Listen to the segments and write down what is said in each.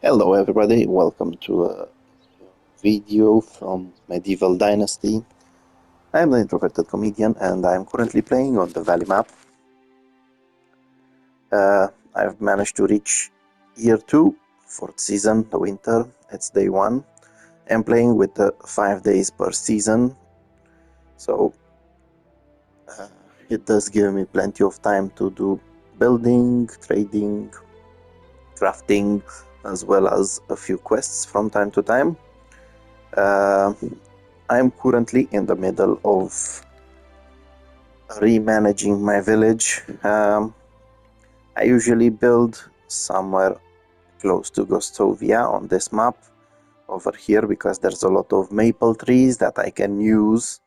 Hello everybody, welcome to a video from Medieval Dynasty. I am the introverted comedian and I am currently playing on the Valley map. I've managed to reach year 2, 4th season, the winter. It's day 1. I'm playing with 5 days per season, so it does give me plenty of time to do building, trading, crafting, as well as a few quests from time to time. I'm currently in the middle of remanaging my village. I usually build somewhere close to Gostovia on this map over here because there's a lot of maple trees that I can use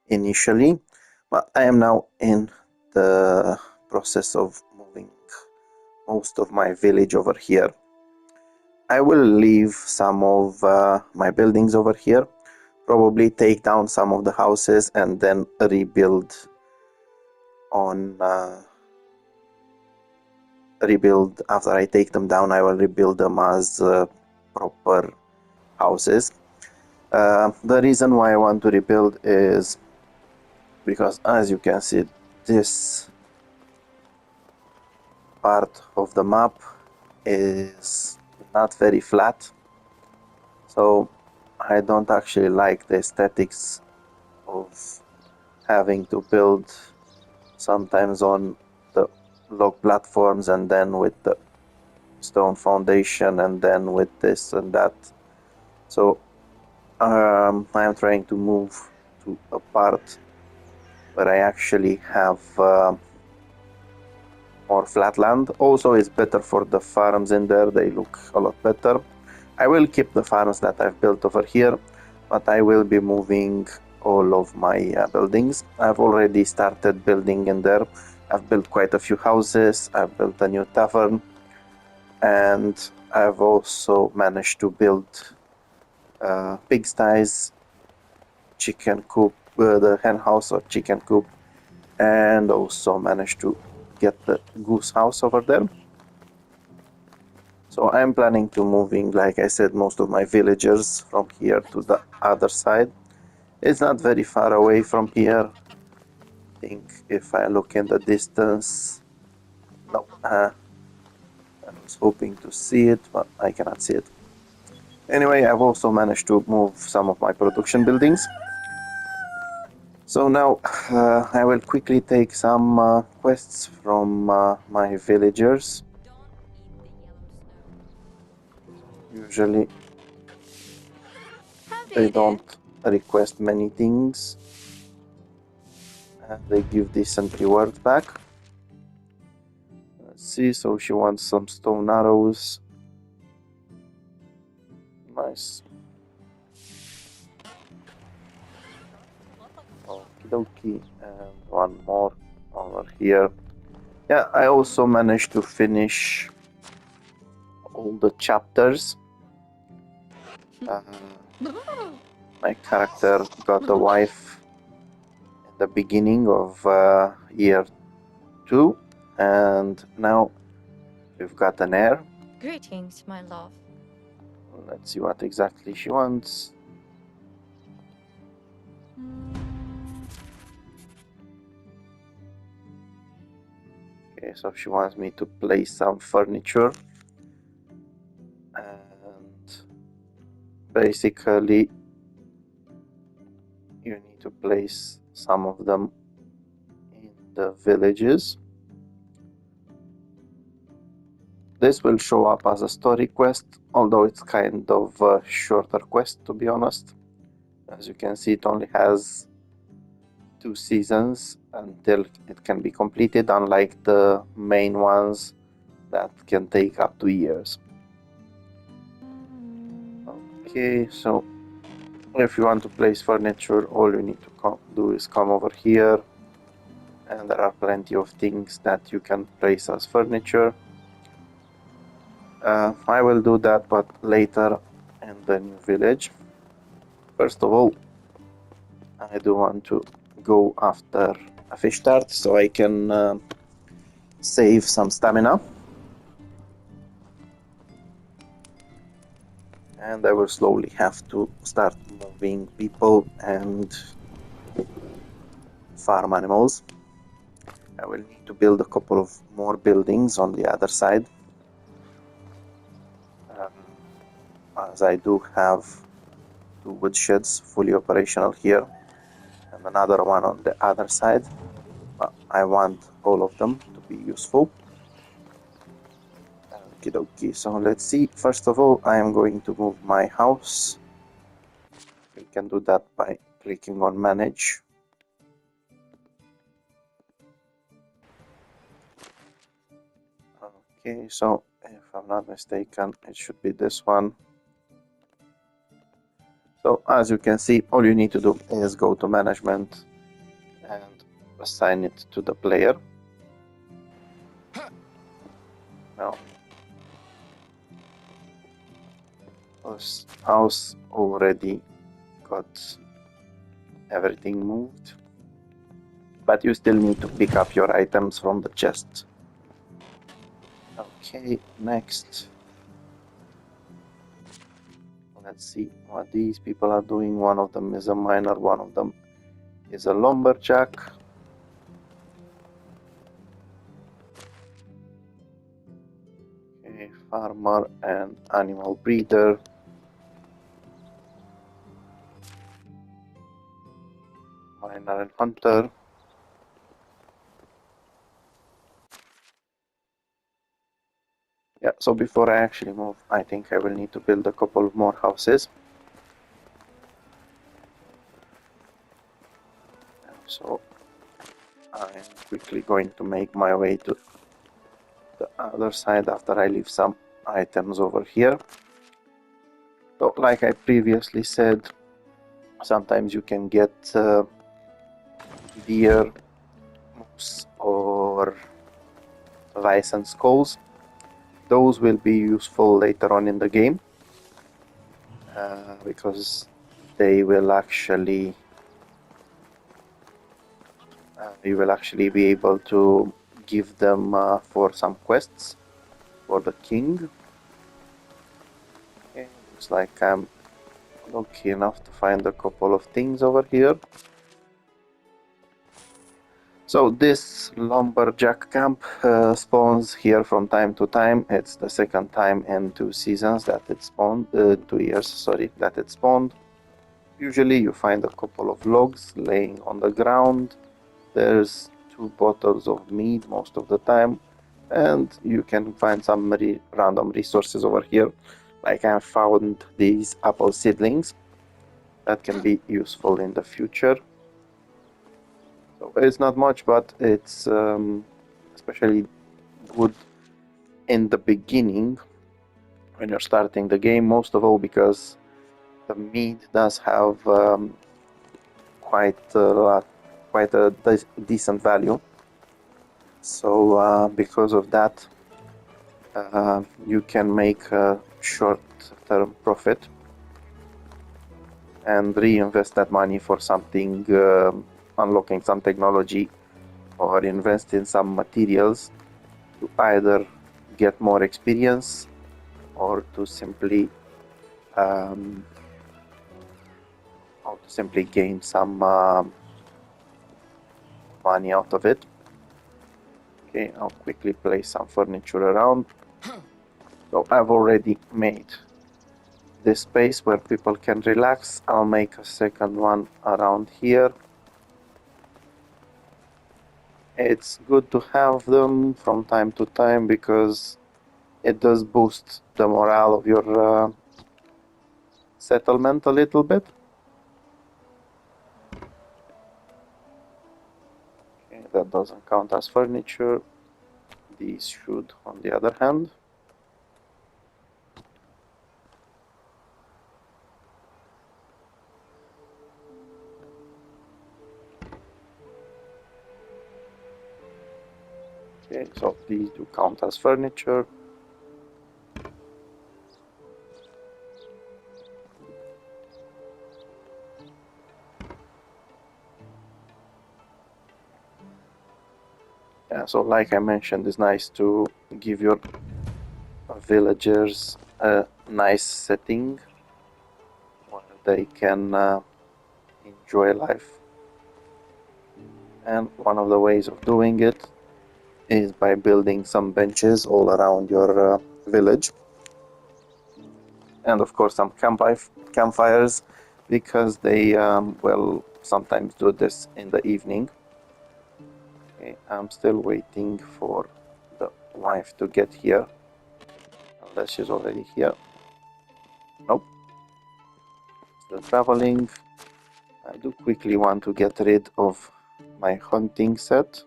initially, but I am now in the process of moving most of my village over here. I will leave some of my buildings over here, probably take down some of the houses and then rebuild after I take them down. I will rebuild them as proper houses. The reason why I want to rebuild is because, as you can see, this part of the map is not very flat, so I don't actually like the aesthetics of having to build sometimes on the log platforms and then with the stone foundation and then with this and that. So I am trying to move to a part where I actually have more flat land. Also, it's better for the farms in there, they look a lot better. I will keep the farms that I've built over here, but I will be moving all of my buildings. I've already started building in there. I've built quite a few houses, I've built a new tavern, and I've also managed to build pigsties, chicken coop, the hen house or chicken coop, and also managed to get the goose house over there. So I'm planning to moving, like I said, most of my villagers from here to the other side. It's not very far away from here. I think if I look in the distance, no, I was hoping to see it, but I cannot see it. Anyway, I've also managed to move some of my production buildings. So now I will quickly take some quests from my villagers. Usually they don't request many things and they give decent rewards back. Let's see, so she wants some stone arrows. Nice. Okie dokie, and one more over here. Yeah, I also managed to finish all the chapters. My character got a wife in the beginning of year 2, and now we've got an heir. Greetings, my love. Let's see what exactly she wants. Okay, so she wants me to place some furniture, and basically you need to place some of them in the villages. This will show up as a story quest, although it's kind of a shorter quest, to be honest. As you can see, it only has 2 seasons until it can be completed, unlike the main ones that can take up to years. Okay, so if you want to place furniture, all you need to do is come over here, and there are plenty of things that you can place as furniture. I will do that, but later in the new village. First of all, I do want to go after a fish tart so I can save some stamina. and I will slowly have to start moving people and farm animals. I will need to build a couple of more buildings on the other side, as I do have 2 woodsheds fully operational here and another one on the other side. But I want all of them to be useful. Okie dokie, so let's see. First of all, I am going to move my house. We can do that by clicking on manage. Okay, so if I'm not mistaken, it should be this one. So as you can see, all you need to do is go to management and assign it to the player. Now, this house already got everything moved, but you still need to pick up your items from the chest. Okay, next. Let's see what these people are doing. One of them is a miner, one of them is a lumberjack. Okay, farmer and animal breeder. Miner and hunter. Yeah, so before I actually move, I think I will need to build a couple of more houses. So I'm quickly going to make my way to the other side after I leave some items over here. So like I previously said, sometimes you can get deer, moose, or bison skulls. Those will be useful later on in the game because they will actually you will actually be able to give them for some quests for the king. Okay, looks like I'm lucky enough to find a couple of things over here. So this lumberjack camp spawns here from time to time. It's the second time in 2 seasons that it spawned, 2 years, sorry, that it spawned. Usually you find a couple of logs laying on the ground. There's 2 bottles of meat most of the time, and you can find some random resources over here. Like I found these apple seedlings that can be useful in the future. So it's not much, but it's especially good in the beginning when you're starting the game, most of all because the meat does have quite a decent value. So because of that, you can make a short-term profit and reinvest that money for something, unlocking some technology or invest in some materials to either get more experience or to simply gain some money out of it. Okay, I'll quickly place some furniture around. So I've already made this space where people can relax. I'll make a second one around here. It's good to have them from time to time because it does boost the morale of your settlement a little bit. Okay, that doesn't count as furniture. These should, on the other hand. Okay, so these do count as furniture. Yeah, so like I mentioned, it's nice to give your villagers a nice setting they can enjoy life. And one of the ways of doing it is by building some benches all around your village. And of course some campfires, because they will sometimes do this in the evening. Okay, I'm still waiting for the wife to get here, unless she's already here. Nope, still traveling. I do quickly want to get rid of my hunting set,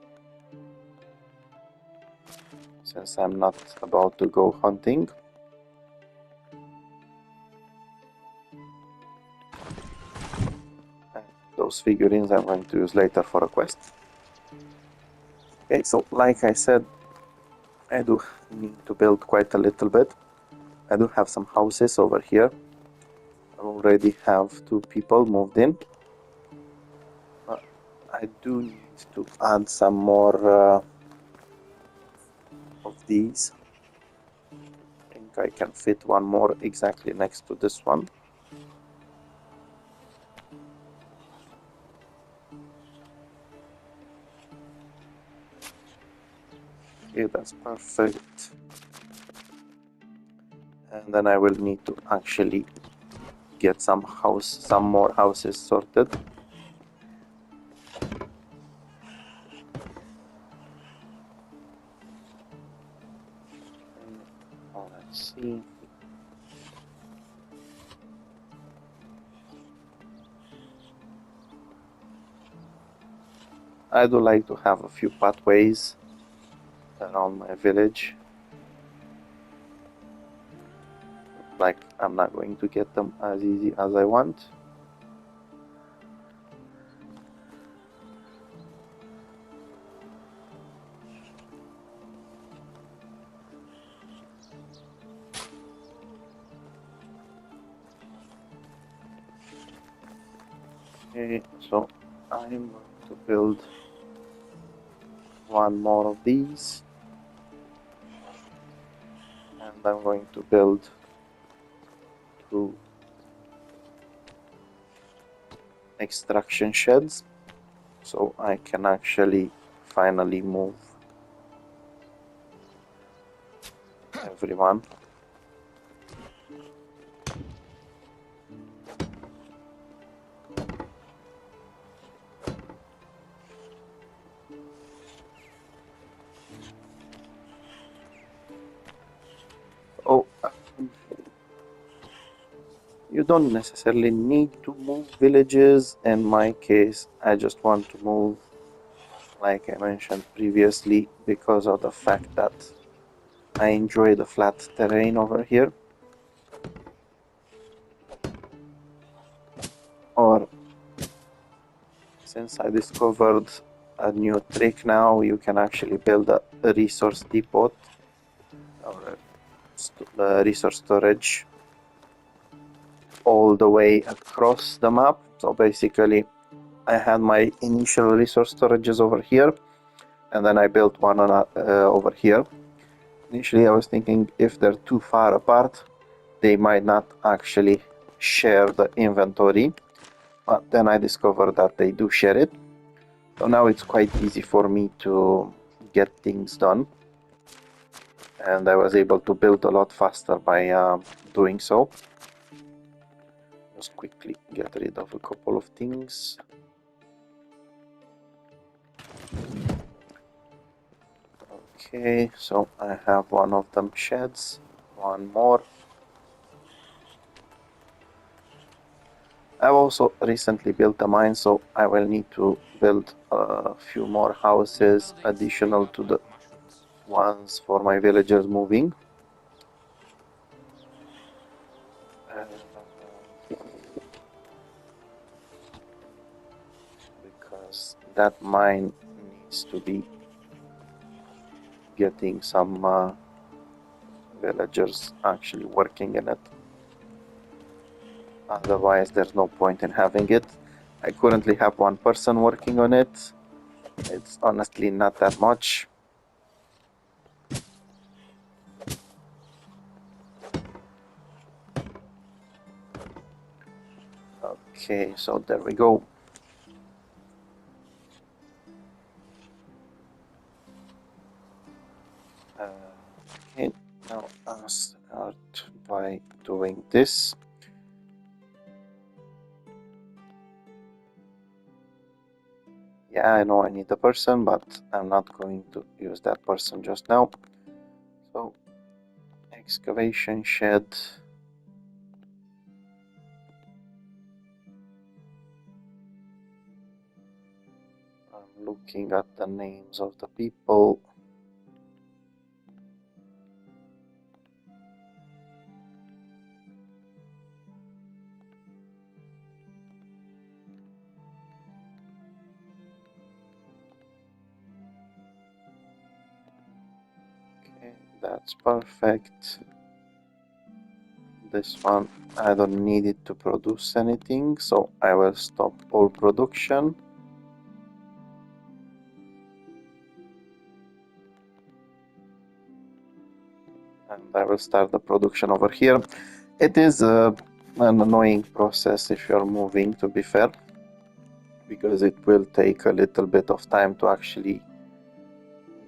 since I'm not about to go hunting. And those figurines I'm going to use later for a quest. Okay, so like I said, I do need to build quite a little bit. I do have some houses over here. I already have 2 people moved in. But I do need to add some more of these. I think I can fit one more exactly next to this one. Okay, that's perfect. And then I will need to actually get some more houses sorted. Let's see. I do like to have a few pathways around my village. Like I'm not going to get them as easy as I want. Okay, so I'm going to build one more of these, and I'm going to build 2 extraction sheds, so I can actually finally move everyone. Oh, you don't necessarily need to move villages. In my case, I just want to move, like I mentioned previously, because of the fact that I enjoy the flat terrain over here. Or since I discovered a new trick now, you can actually build a resource depot or a resource storage all the way across the map. So basically I had my initial resource storages over here, and then I built one on, over here. Initially I was thinking if they're too far apart they might not actually share the inventory, but then I discovered that they do share it. So now it's quite easy for me to get things done, and I was able to build a lot faster by doing so. Just quickly get rid of a couple of things. Okay, so I have one of them sheds, one more. I've also recently built a mine, so I will need to build a few more houses additional to the ones for my villagers moving. Because that mine needs to be getting some villagers actually working in it. Otherwise, there's no point in having it. I currently have one person working on it. It's honestly not that much. Okay, so there we go. Okay, now I'll start by doing this. Yeah, I know I need a person, but I'm not going to use that person just now. So, excavation shed. I'm looking at the names of the people. Okay, that's perfect. This one, I don't need it to produce anything, so I will stop all production. And I will start the production over here. It is an annoying process if you're moving, to be fair, because it will take a little bit of time to actually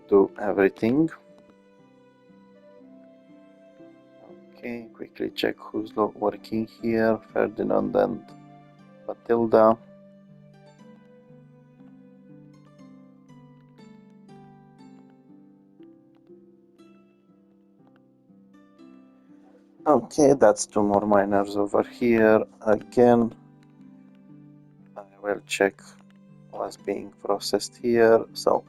do everything. Okay, quickly check who's working here. Ferdinand and Matilda. Okay, that's two more miners over here. Again, I will check what's being processed here. So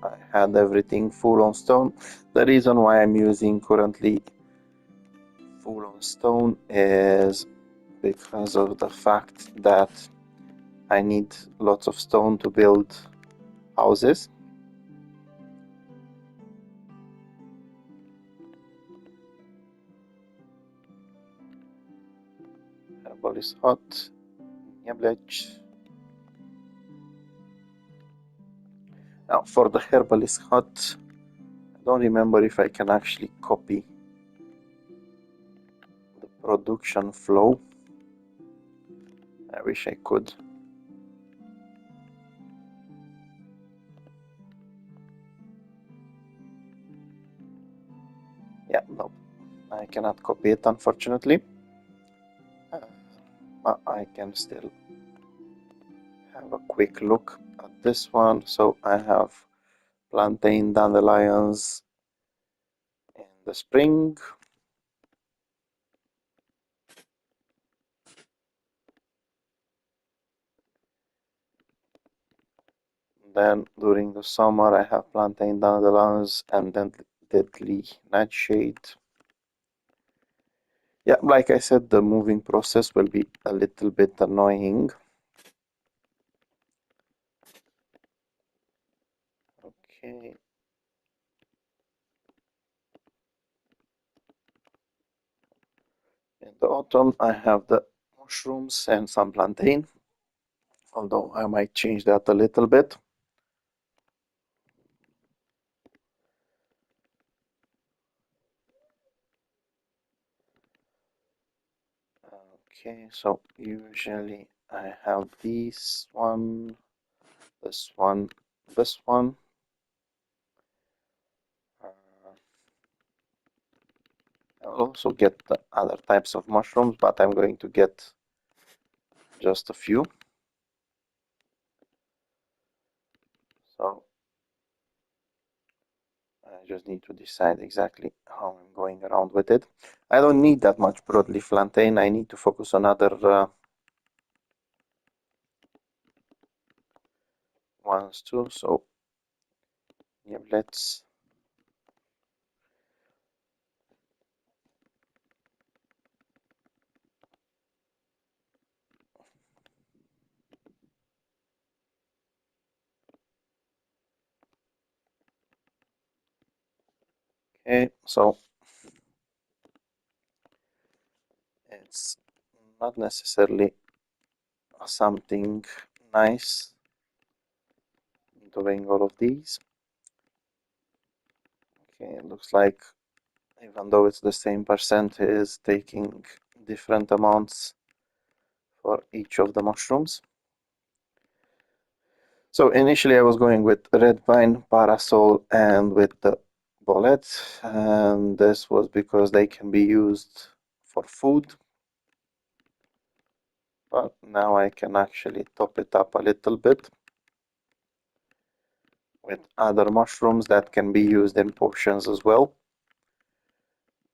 I had everything full on stone. The reason why I'm using currently full on stone is because of the fact that I need lots of stone to build houses. Herbal is hot. Yablech. Now for the herbal is hot, I don't remember if I can actually copy the production flow. I wish I could. Yeah, no, I cannot copy it unfortunately. But I can still have a quick look at this one. So I have plantain dandelions in the spring. Then during the summer I have plantain dandelions and then deadly nightshade. Yeah, like I said, the moving process will be a little bit annoying. Okay. In the autumn, I have the mushrooms and some plantain, although I might change that a little bit. Okay, so usually I have this one, this one, this one. I'll also get the other types of mushrooms, but I'm going to get just a few. So I just need to decide exactly how I'm going around with it. I don't need that much broadleaf plantain. I need to focus on other ones too. So yeah, let's. Okay, so it's not necessarily something nice doing all of these. Okay, it looks like even though it's the same percent, it is taking different amounts for each of the mushrooms. So initially I was going with red vine, parasol, and with the bullets, and this was because they can be used for food. But now I can actually top it up a little bit with other mushrooms that can be used in potions as well.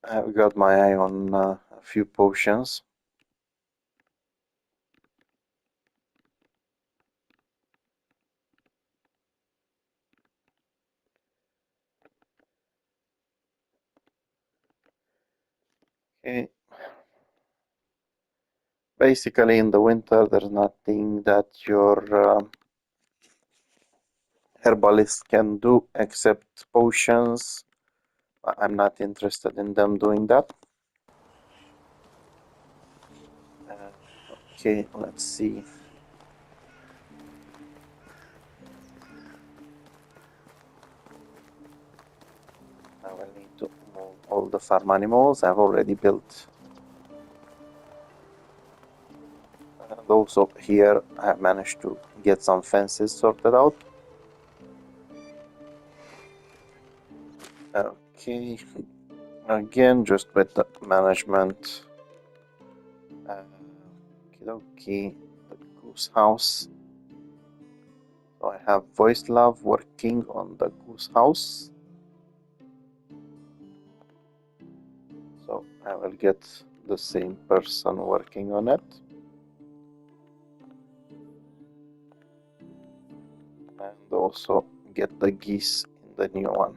I've got my eye on a few potions. Okay. Basically, in the winter, there's nothing that your herbalist can do except potions. I'm not interested in them doing that. Okay, let's see. I will need to move all the farm animals. I've already built. And also here I managed to get some fences sorted out. Okay, again, just with the management. Okay, the goose house. So I have Voice Love working on the goose house. So I will get the same person working on it. And also get the geese in the new one.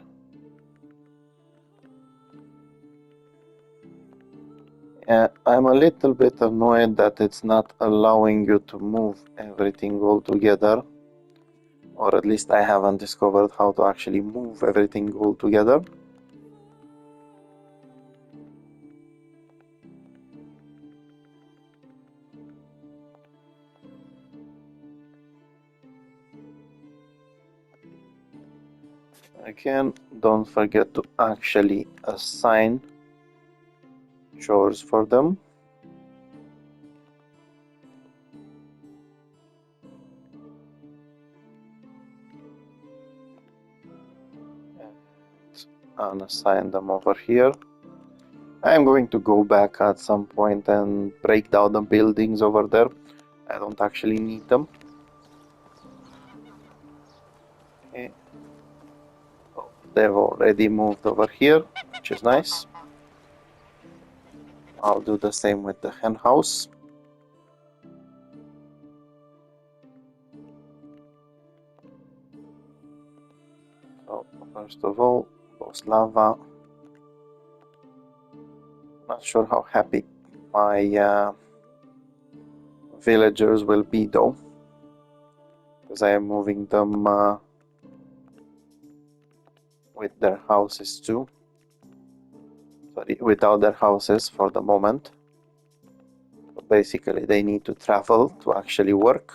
I'm a little bit annoyed that it's not allowing you to move everything all together, or at least I haven't discovered how to actually move everything all together. Again, don't forget to actually assign chores for them. And unassign them over here. I'm going to go back at some point and break down the buildings over there. I don't actually need them. Okay. Oh, they've already moved over here, which is nice. I'll do the same with the hen house. So first of all, boss lava. Not sure how happy my villagers will be though, because I am moving them with their houses too. Sorry, without their houses for the moment. But basically, they need to travel to actually work.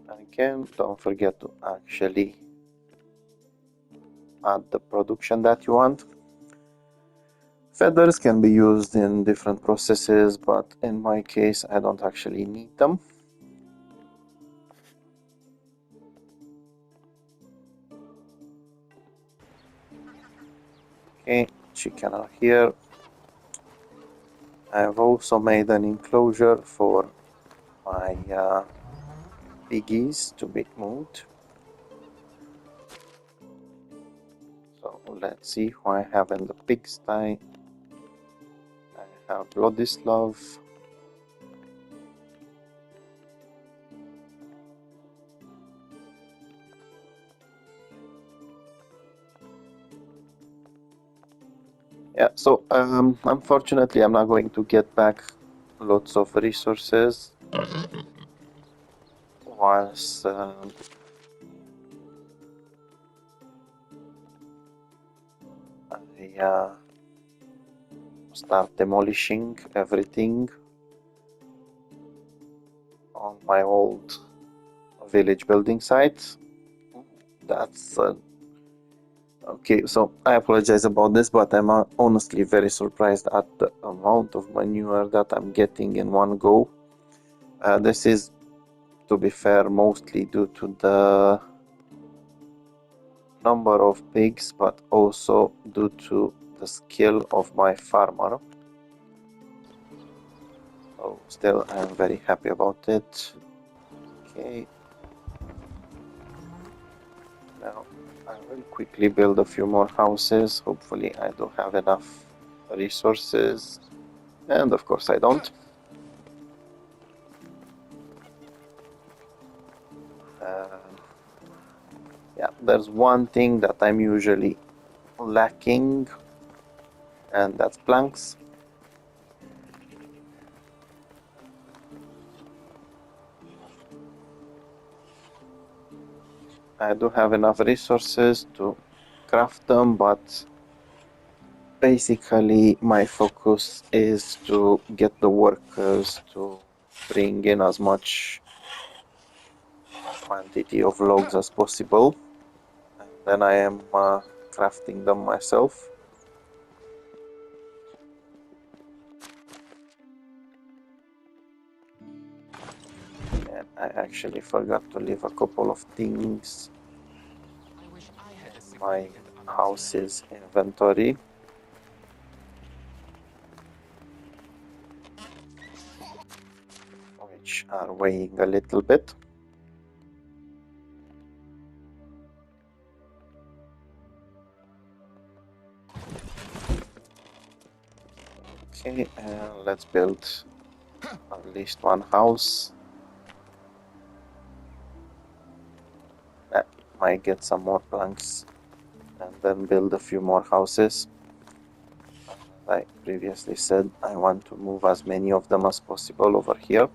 Again, don't forget to actually add the production that you want. Feathers can be used in different processes, but in my case, I don't actually need them. Okay, chicken are here. I've also made an enclosure for my piggies to be moved. So let's see who I have in the pigsty. I have Vladislav. Yeah, so unfortunately I'm not going to get back lots of resources once I start demolishing everything on my old village building site. That's Okay, so I apologize about this, but I'm honestly very surprised at the amount of manure that I'm getting in one go. This is, to be fair, mostly due to the number of pigs, but also due to the skill of my farmer. So still, I'm very happy about it. Okay. Now, I will quickly build a few more houses. Hopefully, I do have enough resources. And of course, I don't. Yeah, there's one thing that I'm usually lacking, and that's planks. I do have enough resources to craft them, but basically my focus is to get the workers to bring in as much quantity of logs as possible, and then I am crafting them myself. And I actually forgot to leave a couple of things in my house's inventory, which are weighing a little bit. Okay, let's build at least one house. Might get some more planks and then build a few more houses. Like previously said, I want to move as many of them as possible over here.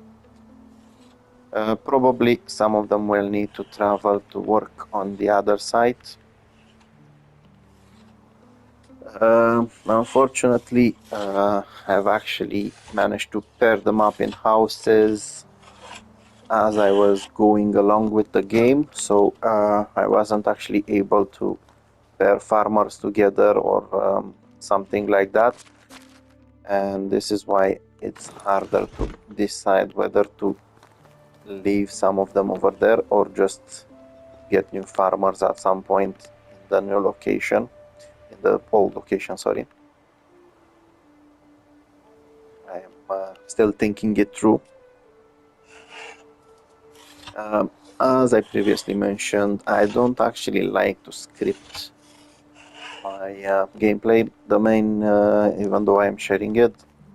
Probably some of them will need to travel to work on the other side. Unfortunately, I've actually managed to pair them up in houses as I was going along with the game, so I wasn't actually able to pair farmers together or something like that, and this is why it's harder to decide whether to leave some of them over there or just get new farmers at some point in the new location, in the old location, sorry. I am still thinking it through. As I previously mentioned, I don't actually like to script my gameplay. The main, even though I'm sharing it,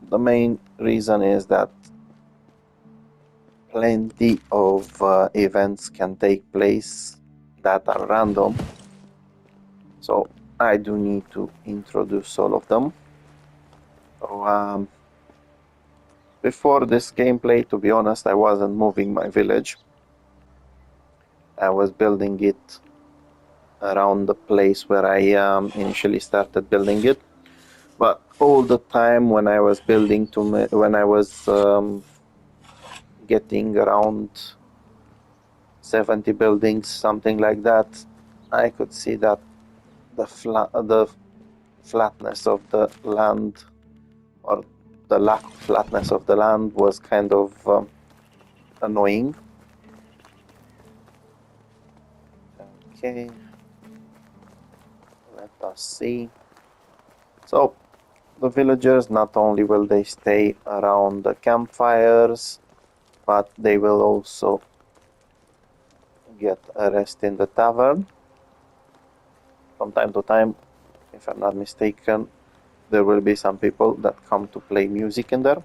the main reason is that plenty of events can take place that are random. So I do need to introduce all of them. So before this gameplay, to be honest, I wasn't moving my village. I was building it around the place where I initially started building it. But all the time when I was building when I was getting around 70 buildings, something like that, I could see that the flatness of the land, or the lack of flatness of the land, was kind of annoying. Okay, let us see. So the villagers, not only will they stay around the campfires, but they will also get a rest in the tavern. From time to time, if I'm not mistaken, there will be some people that come to play music in there.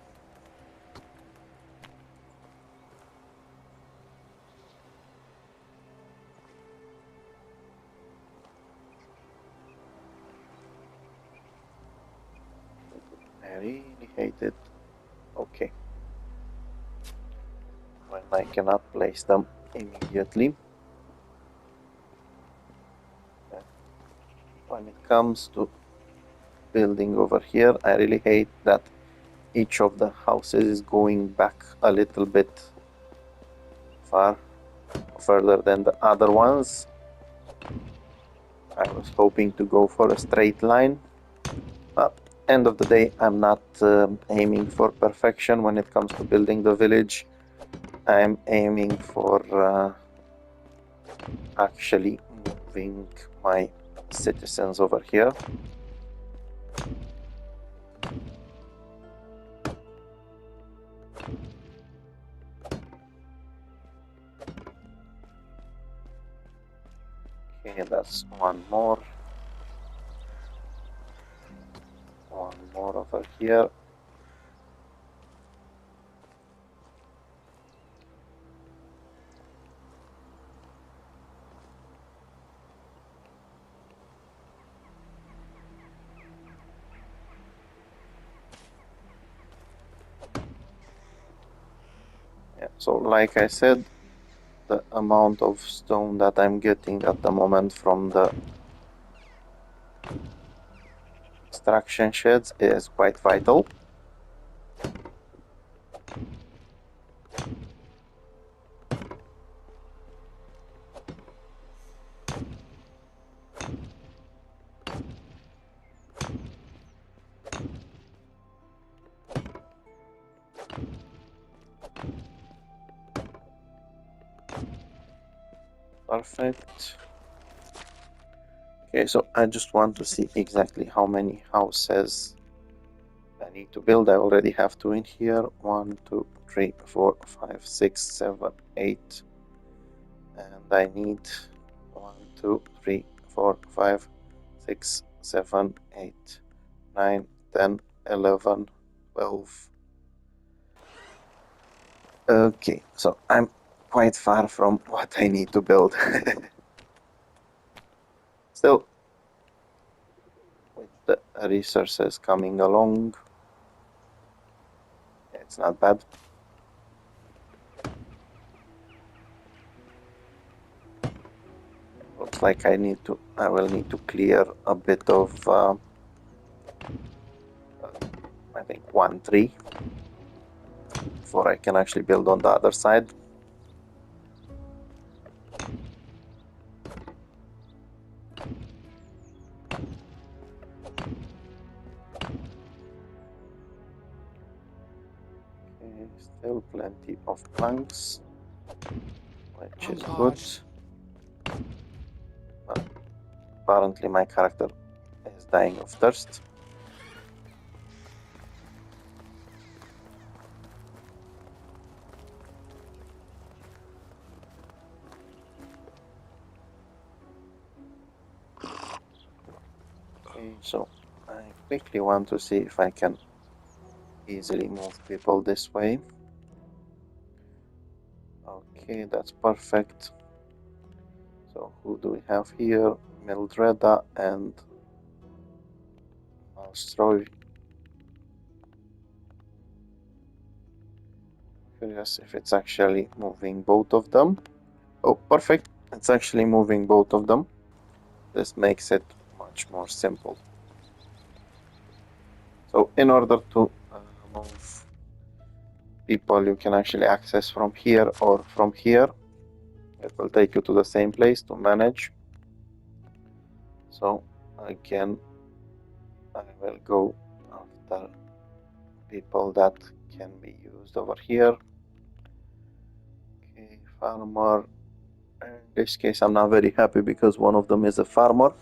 I really hate it. Okay. When I cannot place them immediately. When it comes to building over here, I really hate that each of the houses is going back a little bit further than the other ones. I was hoping to go for a straight line. But end of the day, I'm not aiming for perfection when it comes to building the village. I'm aiming for actually moving my citizens over here. Okay, that's one more. One more over here. Yeah, so like I said, the amount of stone that I'm getting at the moment from the extraction sheds is quite vital. Perfect. Okay, so I just want to see exactly how many houses I need to build. I already have two in here. 1, 2, 3, 4, 5, 6, 7, 8. And I need 1, 2, 3, 4, 5, 6, 7, 8, 9, 10, 11, 12. Okay, so I'm quite far from what I need to build. Still, with the resources coming along, it's not bad. Looks like I will need to clear a bit of, I think 1 tree before I can actually build on the other side. Okay, still plenty of planks, which is good. But apparently my character is dying of thirst. Okay, so I quickly want to see if I can easily move people this way. Okay, that's perfect. So who do we have here? Mildreda and Malstroy. Curious if it's actually moving both of them. Oh, perfect. It's actually moving both of them. This makes it much more simple. So in order to move people, you can actually access from here or from here. It will take you to the same place to manage. So again, I will go after people that can be used over here. Okay, farmer. In this case, I'm not very happy because one of them is a farmer.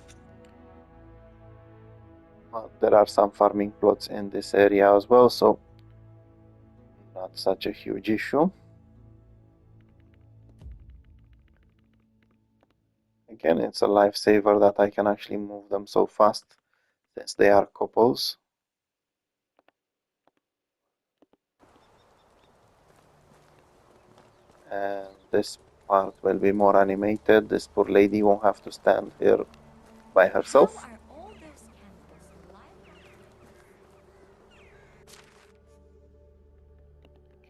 But there are some farming plots in this area as well, so not such a huge issue. Again, it's a lifesaver that I can actually move them so fast since they are couples. And this part will be more animated. This poor lady won't have to stand here by herself. How are all those candles alive?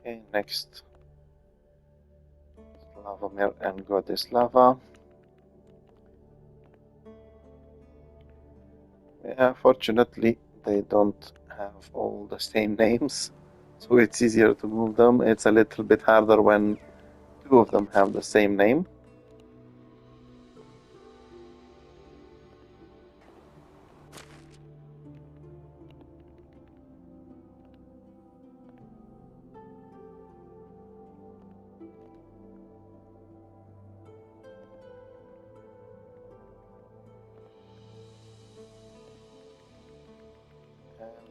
Okay, next. Slavomir and Godislava. Yeah, fortunately, they don't have all the same names, so it's easier to move them. It's a little bit harder when two of them have the same name.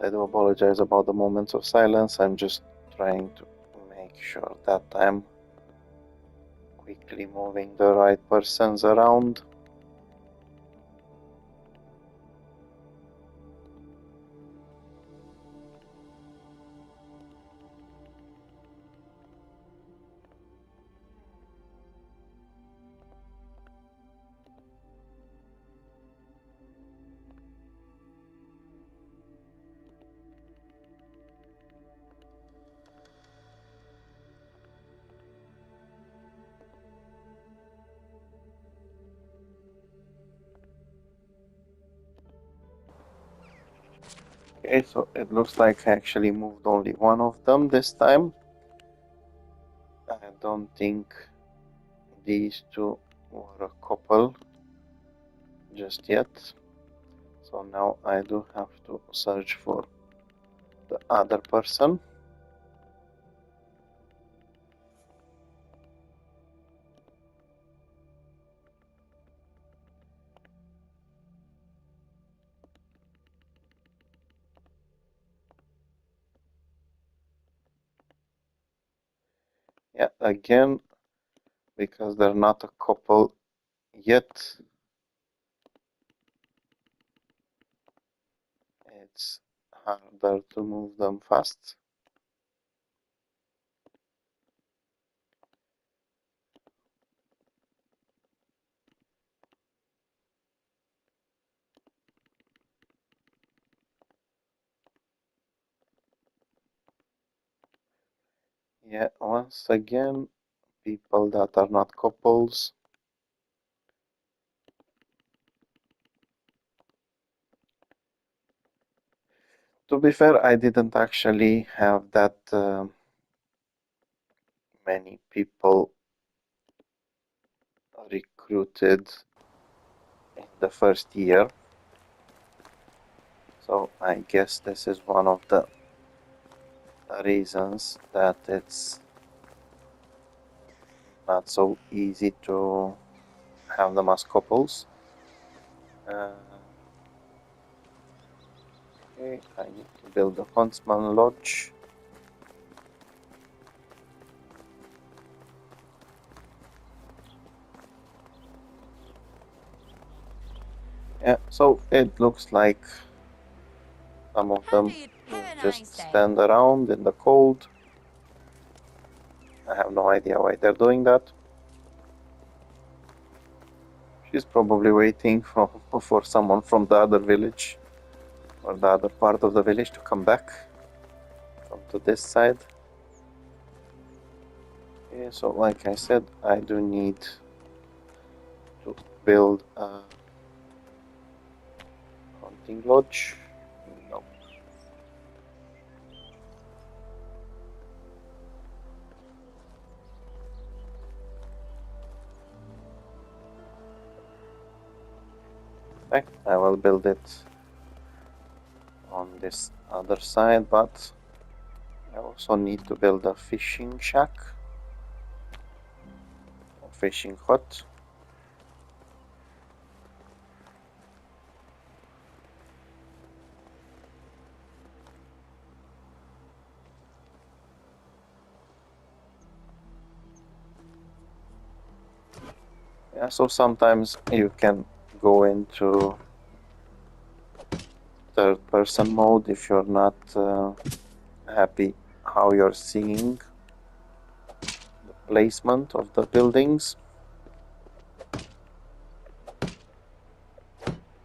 I do apologize about the moments of silence. I'm just trying to make sure that I'm quickly moving the right persons around. Okay, so it looks like I actually moved only one of them this time. I don't think these two were a couple just yet. So now I do have to search for the other person. Yeah, again, because they're not a couple yet, it's harder to move them fast. Yeah, once again, people that are not couples. To be fair, I didn't actually have that many people recruited in the first year. So I guess this is one of the reasons that it's not so easy to have them as couples. Okay, I need to build a huntsman lodge. Yeah, so it looks like some of them will just stand around in the cold. I have no idea why they're doing that. She's probably waiting for someone from the other village or the other part of the village to come back to this side. Okay, so like I said, I do need to build a hunting lodge. No. In fact, I will build it on this other side, but I also need to build a fishing shack or fishing hut. Yeah, so sometimes you can go into third person mode if you're not happy how you're seeing the placement of the buildings.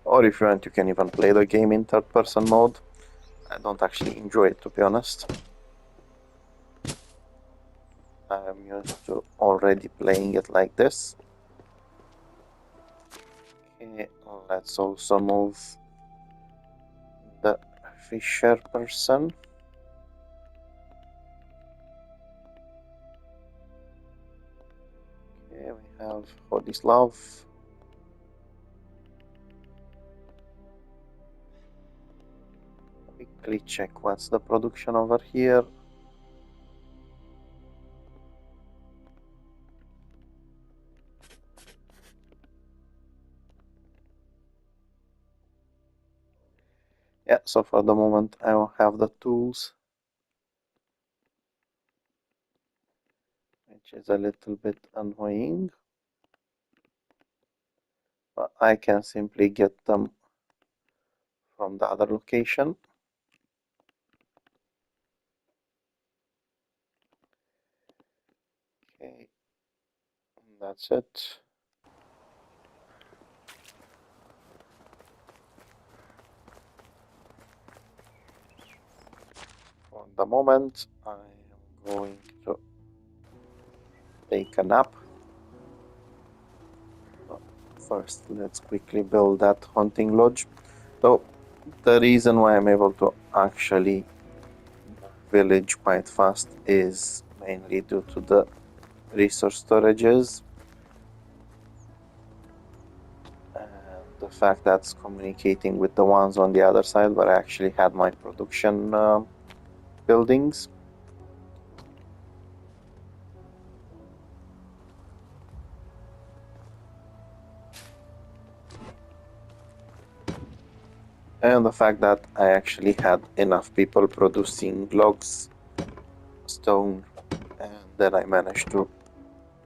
Or if you want, you can even play the game in third person mode. I don't actually enjoy it, to be honest. I'm used to already playing it like this. Okay, let's also move the fisher person. Okay, we have Hodislav. Quickly check what's the production over here. Yeah, so for the moment I don't have the tools, which is a little bit annoying, but I can simply get them from the other location. Okay, that's it. For the moment, I am going to take a nap. First, let's quickly build that hunting lodge. So, the reason why I'm able to actually village quite fast is mainly due to the resource storages and the fact that it's communicating with the ones on the other side where I actually had my production buildings. And the fact that I actually had enough people producing logs, stone, and then I managed to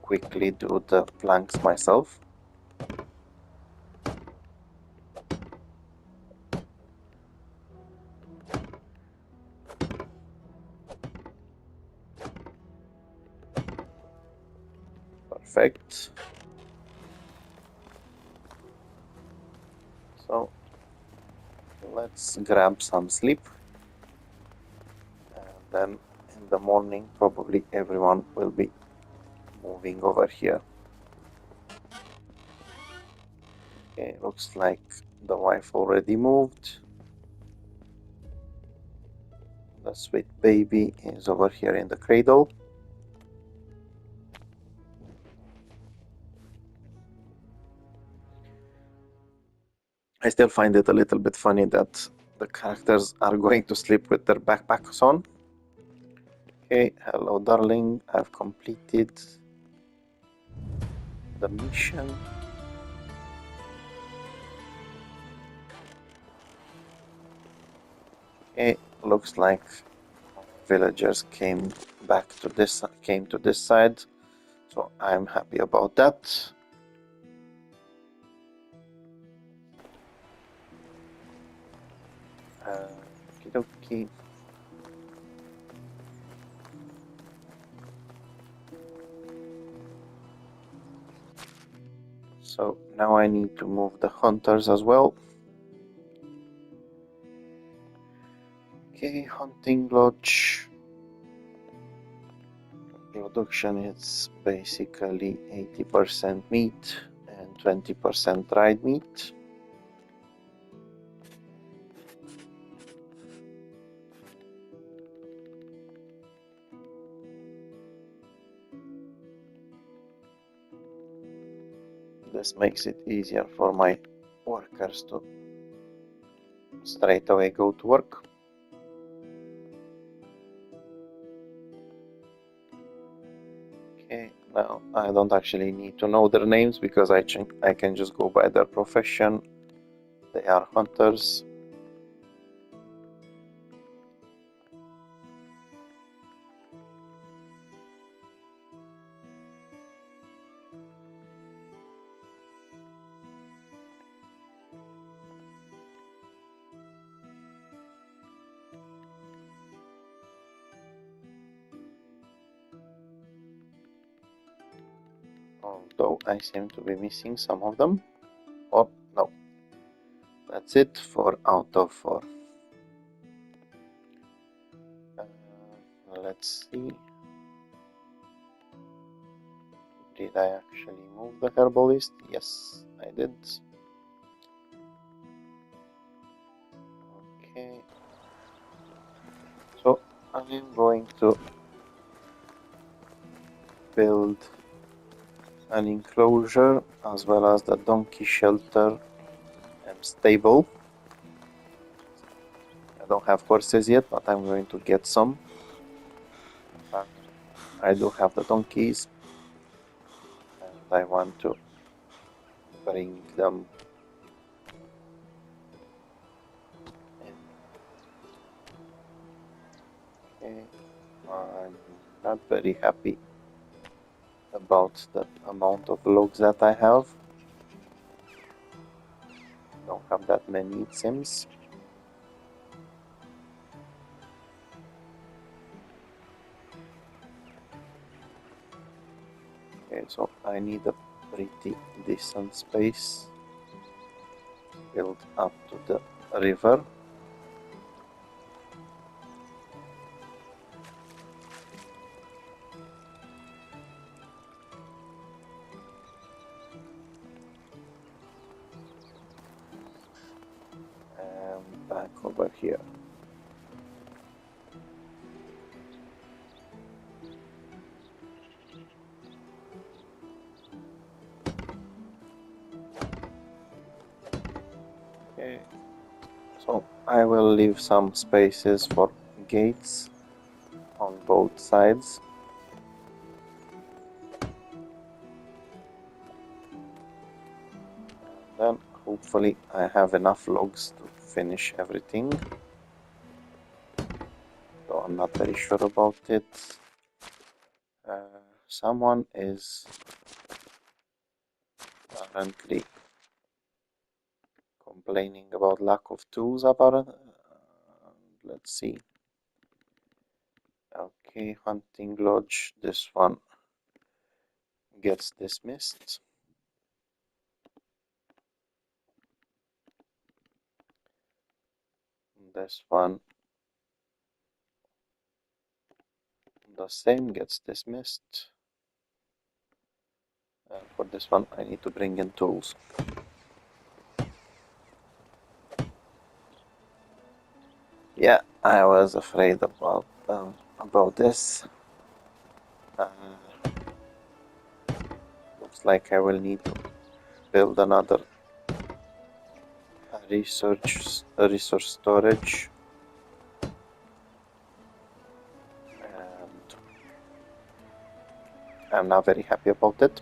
quickly do the planks myself. Perfect. So let's grab some sleep, and then in the morning probably everyone will be moving over here. Okay, looks like the wife already moved. The sweet baby is over here in the cradle. I still find it a little bit funny that the characters are going to sleep with their backpacks on. Okay, hello darling, I've completed the mission. Okay, looks like villagers came to this side, so I'm happy about that. Okie. So now I need to move the hunters as well. Okay, hunting lodge. Production is basically 80% meat and 20% dried meat. This makes it easier for my workers to straight away go to work. Okay, now I don't actually need to know their names because I can just go by their profession. They are hunters. Although I seem to be missing some of them. Oh, no. That's it, 4 out of 4. Let's see. Did I actually move the herbalist? Yes, I did. Okay. So I'm going to build an enclosure as well as the donkey shelter and stable. I don't have horses yet, but I'm going to get some. I do have the donkeys, and I want to bring them in Okay, I'm not very happy about the amount of logs that I have. Don't have that many, it seems. Okay, so I need a pretty decent space built up to the river. And back over here. Okay, so I will leave some spaces for gates on both sides. And then hopefully I have enough logs to finish everything. So I'm not very sure about it. Someone is currently complaining about lack of tools apparently. Let's see. Okay, hunting lodge. This one gets dismissed. This one, the same, gets dismissed. And for this one, I need to bring in tools. Yeah, I was afraid about this. Looks like I will need to build another resource storage. And I'm not very happy about it.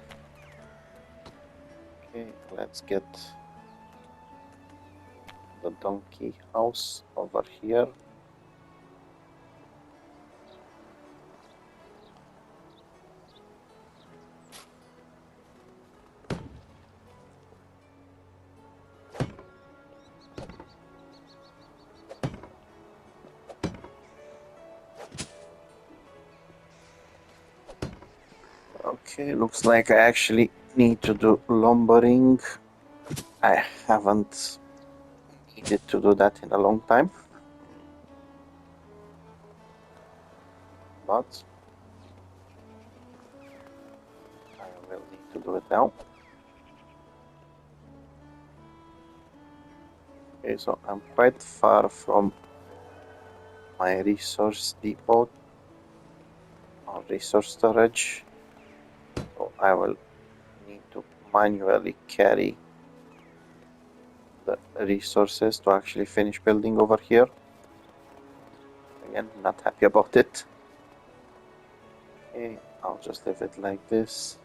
Okay, let's get the donkey house over here. Okay, looks like I actually need to do lumbering. I haven't needed to do that in a long time. But I will need to do it now. Okay, so I'm quite far from my resource depot or resource storage. So I will need to manually carry the resources to actually finish building over here. Again, not happy about it. Okay, I'll just leave it like this.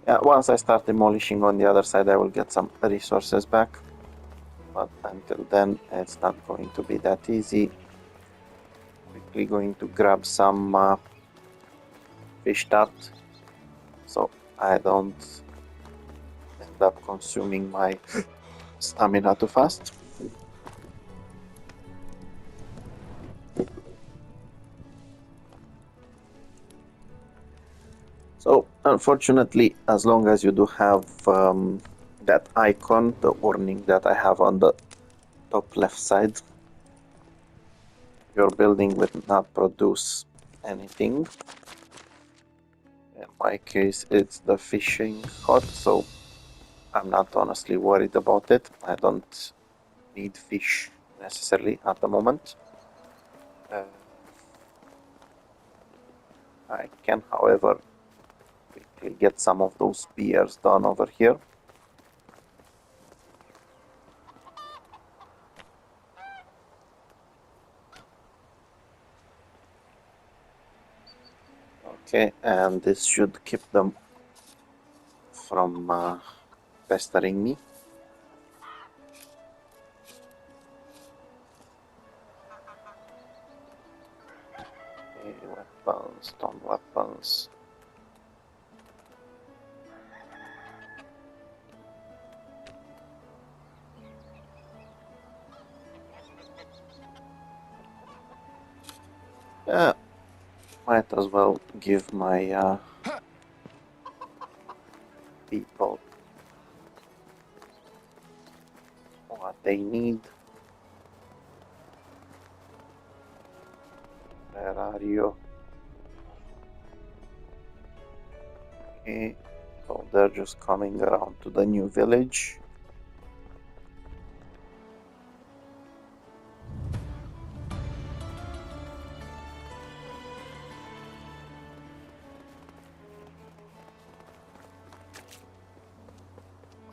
Yeah, once I start demolishing on the other side, I will get some resources back. But until then, it's not going to be that easy. Quickly going to grab some fish tart so I don't end up consuming my stamina too fast. So unfortunately, as long as you do have that icon, the warning that I have on the top left side, your building will not produce anything. In my case, it's the fishing hut, so I'm not honestly worried about it. I don't need fish necessarily at the moment. I can, however, quickly get some of those spears done over here. Okay, and this should keep them from pestering me. Weapons, stone weapons. Yeah, might as well give my people what they need. Where are you? Okay, so they're just coming around to the new village.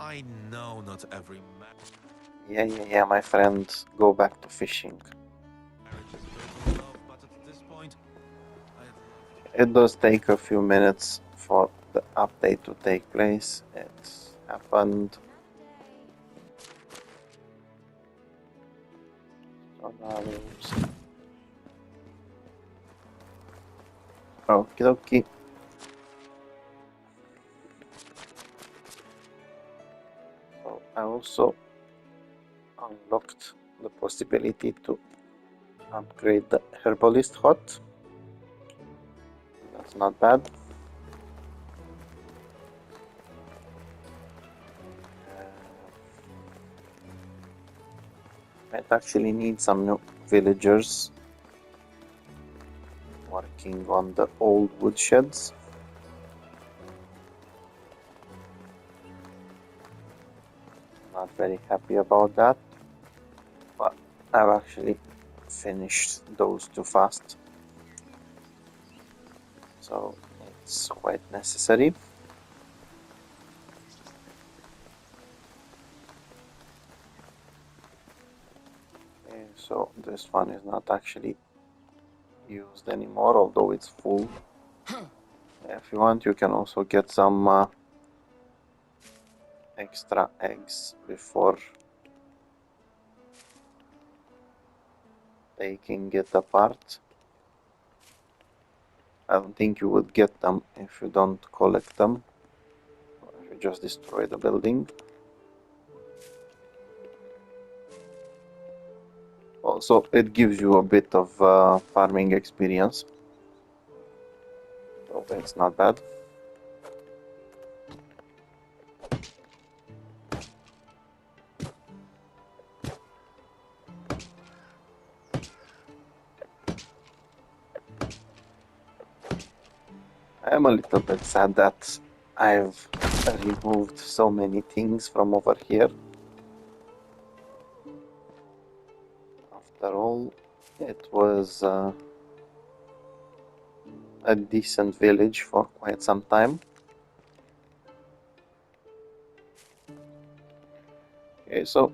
I know not every Yeah, my friend, go back to fishing. marriage is built on love, but at this point, I'd love to. It does take a few minutes for the update to take place. It's happened. So now we'll see. Okie dokie. So I also unlocked the possibility to upgrade the herbalist hut. That's not bad. Might actually need some new villagers working on the old woodsheds. Not very happy about that, but I've actually finished those too fast, so it's quite necessary. Okay, so this one is not actually used anymore, although it's full. If you want, you can also get some extra eggs before taking it apart. I don't think you would get them if you don't collect them, or if you just destroy the building. Also, it gives you a bit of farming experience, so it's not bad. I'm a little bit sad that I've removed so many things from over here. After all, it was a decent village for quite some time. Okay, so you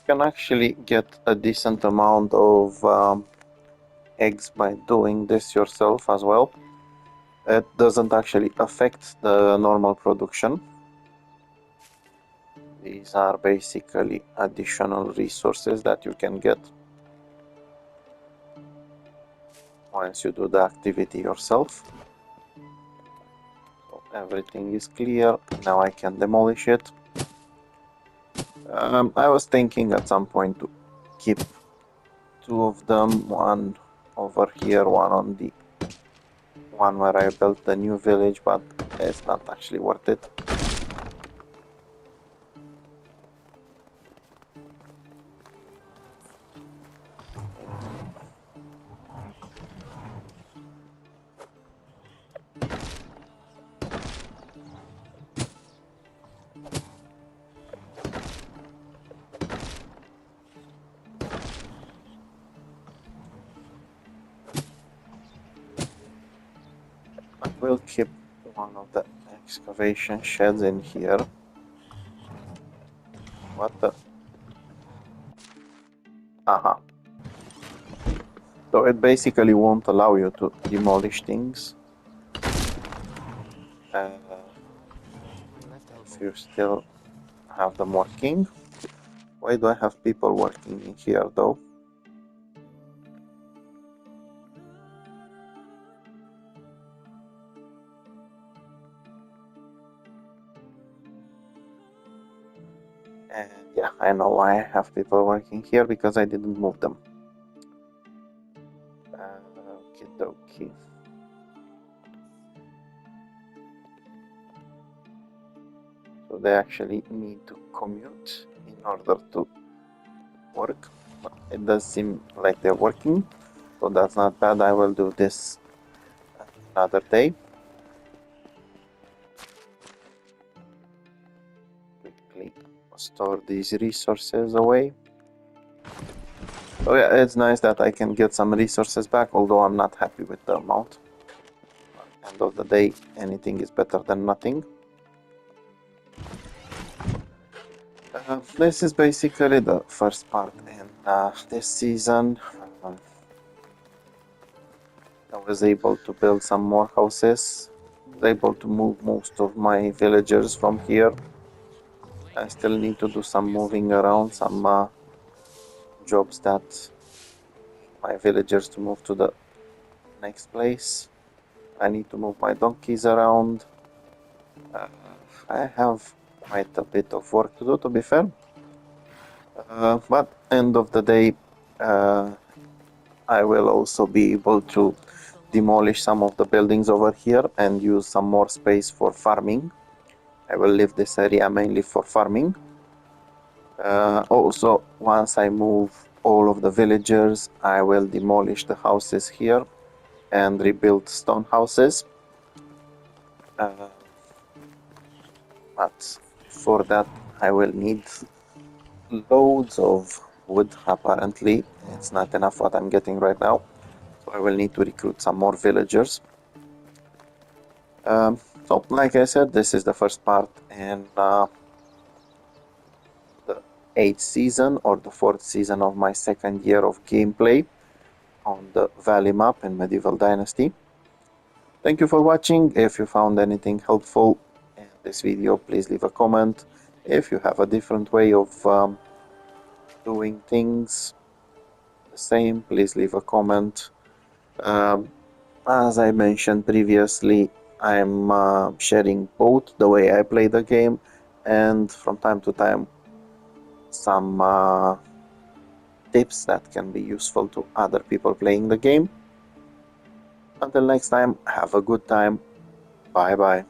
can actually get a decent amount of eggs by doing this yourself as well. It doesn't actually affect the normal production. These are basically additional resources that you can get once you do the activity yourself. So everything is clear. Now I can demolish it. I was thinking at some point to keep two of them, one over here, one on the one where I built the new village, but it's not actually worth it. I will keep one of the excavation sheds in here. What the? Aha. So it basically won't allow you to demolish things if you still have them working. Why do I have people working in here though? I know why I have people working here, because I didn't move them. Okie dokie. So they actually need to commute in order to work. But it does seem like they're working, so that's not bad. I will do this another day. Quickly store these resources away. So yeah, it's nice that I can get some resources back, although I'm not happy with the amount. At the end of the day, anything is better than nothing. This is basically the first part in this season. I was able to build some more houses. I was able to move most of my villagers from here. I still need to do some moving around, some jobs that my villagers to move to the next place. I need to move my donkeys around. I have quite a bit of work to do, to be fair. But end of the day, I will also be able to demolish some of the buildings over here and use some more space for farming. I will leave this area mainly for farming. Also, once I move all of the villagers, I will demolish the houses here and rebuild stone houses. But for that, I will need loads of wood. Apparently, it's not enough what I'm getting right now, so I will need to recruit some more villagers. So, like I said, this is the first part in the 8th season or the 4th season of my second year of gameplay on the Valley map in Medieval Dynasty. Thank you for watching. If you found anything helpful in this video, please leave a comment. If you have a different way of doing things the same, please leave a comment. As I mentioned previously, I'm sharing both the way I play the game and from time to time some tips that can be useful to other people playing the game. Until next time, have a good time. Bye bye.